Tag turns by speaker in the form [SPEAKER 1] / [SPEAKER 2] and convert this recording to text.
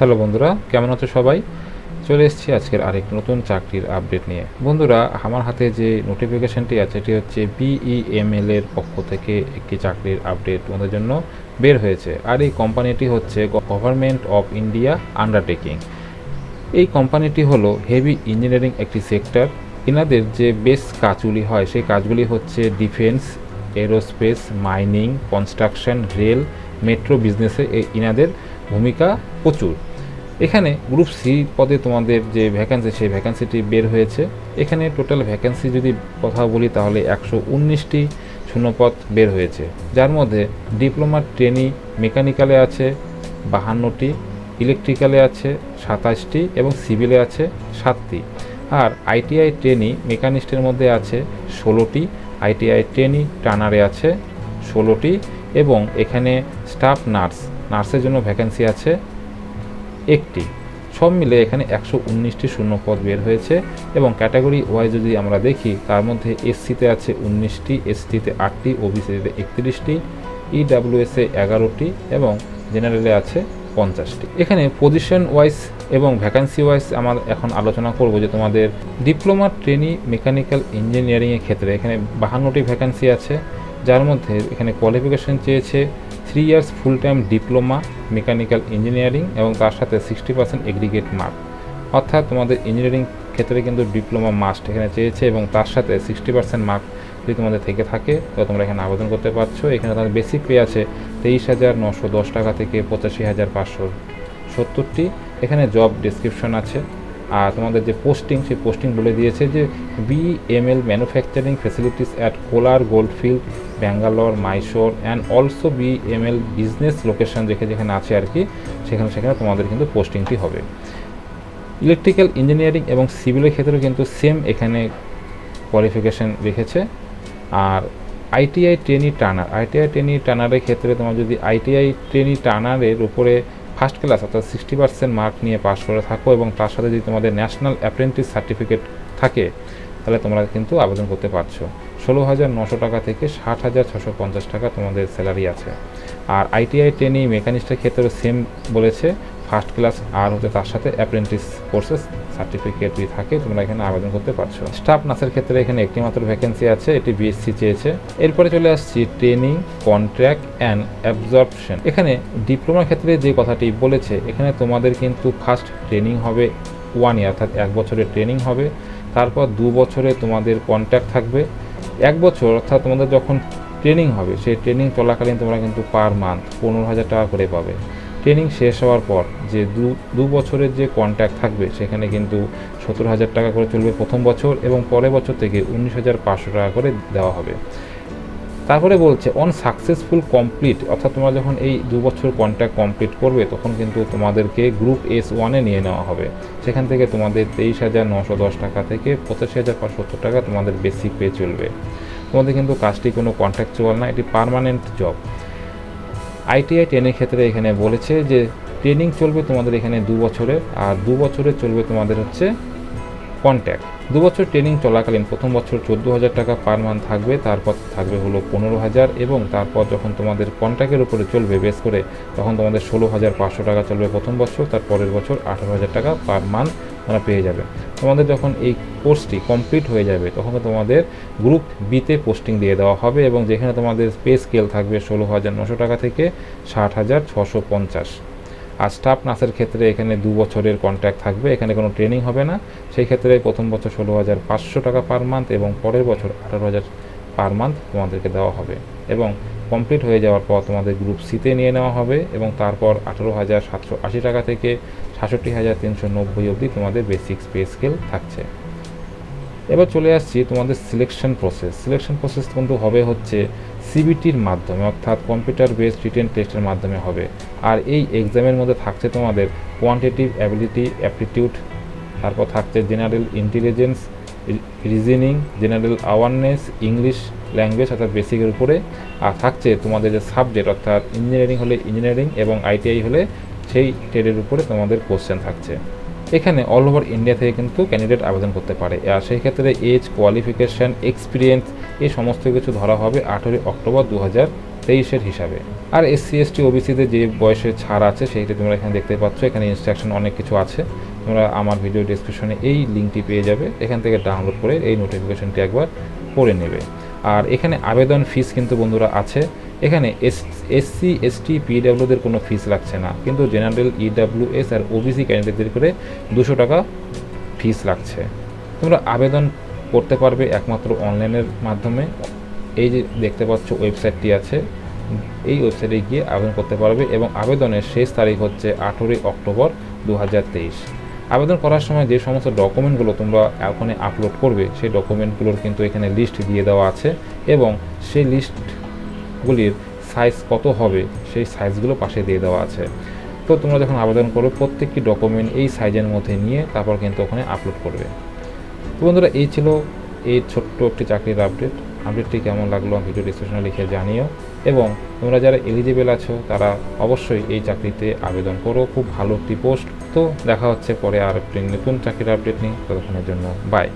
[SPEAKER 1] Hello বন্ধুরা, কেমন আছো সবাই? চলে এসেছি আজকের আরেক নতুন চাকরির আপডেট নিয়ে। বন্ধুরা, আমার হাতে যে নোটিফিকেশনটি আছে এটি হচ্ছে BEML এর পক্ষ থেকে একটি চাকরির আপডেট তোমাদের জন্য বের হয়েছে। আর এই কোম্পানিটি হচ্ছে গভর্নমেন্ট অফ ইন্ডিয়া আন্ডারটেকিং। এই কোম্পানিটি হলো হেভি ইঞ্জিনিয়ারিং একটি সেক্টর। এনাদের যে বেশ কাজগুলি হয় সেই কাজগুলি হচ্ছে defence, aerospace, mining, construction, rail, metro বিজনেসে এনাদের ভূমিকা প্রচুর। এখানে গ্রুপ সি পদে তোমাদের যে ভ্যাকেন্সি সেই ভ্যাকেন্সিটি বের হয়েছে। এখানে টোটাল ভ্যাকেন্সি যদি কথা বলি তাহলে 119টি শূন্যপদ বের হয়েছে, যার মধ্যে ডিপ্লোমা ট্রেনি মেকানিক্যালে আছে 52টি, ইলেকট্রিক্যালে আছে 27টি এবং সিভিলে আছে 7টি। আর আইটিআই ট্রেনি মেকানিস্টের মধ্যে আছে 16টি, আইটিআই ট্রেনি টানারে আছে 16টি এবং এখানে স্টাফ নার্সের জন্য ভ্যাকেন্সি আছে একটি। সব মিলে এখানে 119টি শূন্যপদ বের হয়েছে এবং ক্যাটাগরি ওয়াইজ যদি আমরা দেখি তার মধ্যে এসসিতে আছে 19টি, এসটিতে 8টি, ওবিসিতে 31টি, ইডাব্লিউএসে 11টি এবং জেনারেলে আছে 50টি। এখানে পজিশন ওয়াইজ এবং ভ্যাকান্সি ওয়াইজ আমরা এখন আলোচনা করব যে তোমাদের ডিপ্লোমা ট্রেনি মেকানিক্যাল ইঞ্জিনিয়ারিংয়ের ক্ষেত্রে এখানে 52টি ভ্যাকান্সি আছে, যার মধ্যে এখানে কোয়ালিফিকেশন চেয়েছে 3 years full time diploma mechanical engineering এবং তার সাথে 60% এগ্রিগেট মার্ক, অর্থাৎ তোমাদের ইঞ্জিনিয়ারিং ক্ষেত্রে কিন্তু ডিপ্লোমা মাস্ট এখানে চেয়েছে এবং তার সাথে 60% মার্ক যদি তোমাদের থেকে থাকে তো তোমরা এখানে আবেদন করতে পারছো। এখানে তাদের বেসিক পে আছে 23,910 টাকা থেকে 85,570টি। এখানে জব ডেসক্রিপশন আছে আর তোমাদের যে পোস্টিং সেই পোস্টিং বলে দিয়েছে যে BEML manufacturing facilities at Kolar gold fields Bangalore Mysore and also BEML business location যেখানে আছে আর কি, সেখানে তোমাদের কিন্তু পোস্টিংটি হবে। ইলেকট্রিক্যাল ইঞ্জিনিয়ারিং এবং সিভিলের ক্ষেত্রেও কিন্তু সেম এখানে কোয়ালিফিকেশান রেখেছে। আর আইটিআই ট্রেনি টানারের ক্ষেত্রে তোমার যদি আইটিআই ট্রেনি টানারের উপরে ফার্স্ট ক্লাস অর্থাৎ 60% মার্ক নিয়ে পাস করে থাকো এবং তার সাথে যদি তোমাদের ন্যাশনাল অ্যাপ্রেন্টিস সার্টিফিকেট থাকে তাহলে তোমরা কিন্তু আবেদন করতে পারছো। 16,900 টাকা থেকে 60,650 টাকা তোমাদের স্যালারি আছে। আর আইটিআই ট্রেনি মেকানিস্টের ক্ষেত্রেও সেম বলেছে, ফার্স্ট ক্লাস আর হচ্ছে তার সাথে অ্যাপ্রেন্টিস কোর্সেস সার্টিফিকেট যদি থাকে তোমরা এখানে আবেদন করতে পারছো। স্টাফ নার্সের ক্ষেত্রে এখানে একটি মাত্র ভ্যাকেন্সি আছে, এটি বিএসসি চেয়েছে। এরপরে চলে আসছি ট্রেনিং, কন্ট্রাক্ট অ্যান্ড অ্যাবজর্পশন। এখানে ডিপ্লোমার ক্ষেত্রে যে কথাটি বলেছে, এখানে তোমাদের কিন্তু ফার্স্ট ট্রেনিং হবে 1 ইয়ার অর্থাৎ 1 বছরের ট্রেনিং হবে, তারপর 2 বছরে তোমাদের কন্ট্রাক্ট থাকবে। 1 বছর অর্থাৎ তোমাদের যখন ট্রেনিং হবে সেই ট্রেনিং চলাকালীন তোমরা কিন্তু পার মান্থ 15,000 টাকা করে পাবে। ট্রেনিং শেষ হওয়ার পর যে 2 বছরের যে কন্ট্রাক্ট থাকবে সেখানে কিন্তু 70,000 টাকা করে চলবে প্রথম বছর এবং পরের বছর থেকে 19,500 টাকা করে দেওয়া হবে। তারপরে বলছে অন সাকসেসফুল কমপ্লিট, অর্থাৎ তোমরা যখন এই 2 বছর কন্ট্রাক্ট কমপ্লিট করবে তখন কিন্তু তোমাদেরকে গ্রুপ S1-এ নিয়ে নেওয়া হবে। সেখান থেকে তোমাদের 23,910 টাকা থেকে 85,570 টাকা তোমাদের বেসিক পে চলবে। তোমাদের কিন্তু কাজটি কোনো কন্ট্রাকচুয়াল না, এটি পার্মানেন্ট জব। আইটিআই ট্রেনের ক্ষেত্রে এখানে বলেছে যে ট্রেনিং চলবে তোমাদের এখানে 2 বছরের, আর 2 বছরে চলবে তোমাদের হচ্ছে কন্ট্রাক্ট। 2 বছর ট্রেনিং চলাকালীন প্রথম বছর 14,000 টাকা পার মান্থ থাকবে, তারপর থাকবে হলো 15,000 এবং তারপর যখন তোমাদের কন্ট্রাক্টের উপরে চলবে বেস করে তখন তোমাদের 16,500 টাকা চলবে প্রথম বছর, তার পরের বছর 18,000 টাকা পার মান্থ তোমরা পেয়ে যাবে। তোমাদের যখন এই কোর্সটি কমপ্লিট হয়ে যাবে তখন তোমাদের গ্রুপ বিতে পোস্টিং দিয়ে দেওয়া হবে এবং যেখানে তোমাদের পে স্কেল থাকবে 16,900 টাকা থেকে 60,650। আর স্টাফ নার্সের ক্ষেত্রে এখানে 2 বছরের কন্ট্রাক্ট থাকবে, এখানে কোনো ট্রেনিং হবে না। সেই ক্ষেত্রে প্রথম বছর 16,500 টাকা পার মান্থ এবং পরের বছর 18,000 পার মান্থ তোমাদেরকে দেওয়া হবে এবং কমপ্লিট হয়ে যাওয়ার পর তোমাদের গ্রুপ সিতে নিয়ে নেওয়া হবে এবং তারপর 18,780 টাকা থেকে 66,390 অবধি তোমাদের বেসিক পে স্কেল থাকছে। এবার চলে আসছি তোমাদের সিলেকশন প্রসেস কিন্তু হবে হচ্ছে সিবিটির মাধ্যমে, অর্থাৎ কম্পিউটার বেসড রিটেন টেস্টের মাধ্যমে হবে। আর এই এক্সামের মধ্যে থাকছে তোমাদের কোয়ান্টিটিভ অ্যাবিলিটি অ্যাপটিটিউড, তারপর থাকছে general intelligence, reasoning, general awareness, English language অর্থাৎ বেসিকের উপরে, আর থাকছে তোমাদের যে সাবজেক্ট অর্থাৎ ইঞ্জিনিয়ারিং হলে ইঞ্জিনিয়ারিং এবং আইটিআই হলে সেই ট্রেডের উপরে তোমাদের কোশ্চেন থাকছে। এখানে অল ওভার ইন্ডিয়া থেকে কিন্তু ক্যান্ডিডেট আবেদন করতে পারে। আর সেই ক্ষেত্রে এজ, কোয়ালিফিকেশান, এক্সপিরিয়েন্স এই সমস্ত কিছু ধরা হবে 18 অক্টোবর 2023 হিসাবে। আর SC ST OBCতে যে বয়সের ছাড় আছে সেইটা তোমরা এখানে দেখতে পাচ্ছ। এখানে ইনস্ট্রাকশন অনেক কিছু আছে, তোমরা আমার ভিডিও ডেসক্রিপশনে এই লিঙ্কটি পেয়ে যাবে, এখান থেকে ডাউনলোড করে এই নোটিফিকেশনটি একবার পড়ে নেবে। আর এখানে আবেদন ফিস কিন্তু বন্ধুরা আছে। এখানে SC ST PWদের কোনো ফিস লাগছে না, কিন্তু জেনারেল EWS আর OBC ক্যান্ডিডেটদের করে 200 টাকা ফিস লাগছে। তোমরা আবেদন করতে পারবে একমাত্র অনলাইনের মাধ্যমে। এই যে দেখতে পাচ্ছ ওয়েবসাইটটি আছে, এই ওয়েবসাইটে গিয়ে আবেদন করতে পারবে এবং আবেদনের শেষ তারিখ হচ্ছে 18 অক্টোবর 2023। আবেদন করার সময় যে সমস্ত ডকুমেন্টগুলো তোমরা ওখানে আপলোড করবে সেই ডকুমেন্টগুলোর কিন্তু এখানে লিস্ট দিয়ে দেওয়া আছে এবং সেই লিস্টগুলির সাইজ কত হবে সেই সাইজগুলো পাশে দিয়ে দেওয়া আছে। তো তোমরা যখন আবেদন করবে প্রত্যেকটি ডকুমেন্ট এই সাইজের মধ্যে নিয়ে তারপর কিন্তু ওখানে আপলোড করবে। তো বন্ধুরা এই ছিল এই ছোট্ট একটি চাকরির আপডেটটি কেমন লাগলো ভিডিও ডিসক্রিপশনে লিখে জানিও এবং তোমরা যারা এলিজিবল আছো তারা অবশ্যই এই চাকরিতে আবেদন করো, খুব ভালো একটি পোস্ট। তো দেখা হচ্ছে পরে আর একটি নতুন চাকরির আপডেট নিয়ে, ততক্ষণের জন্য বাই।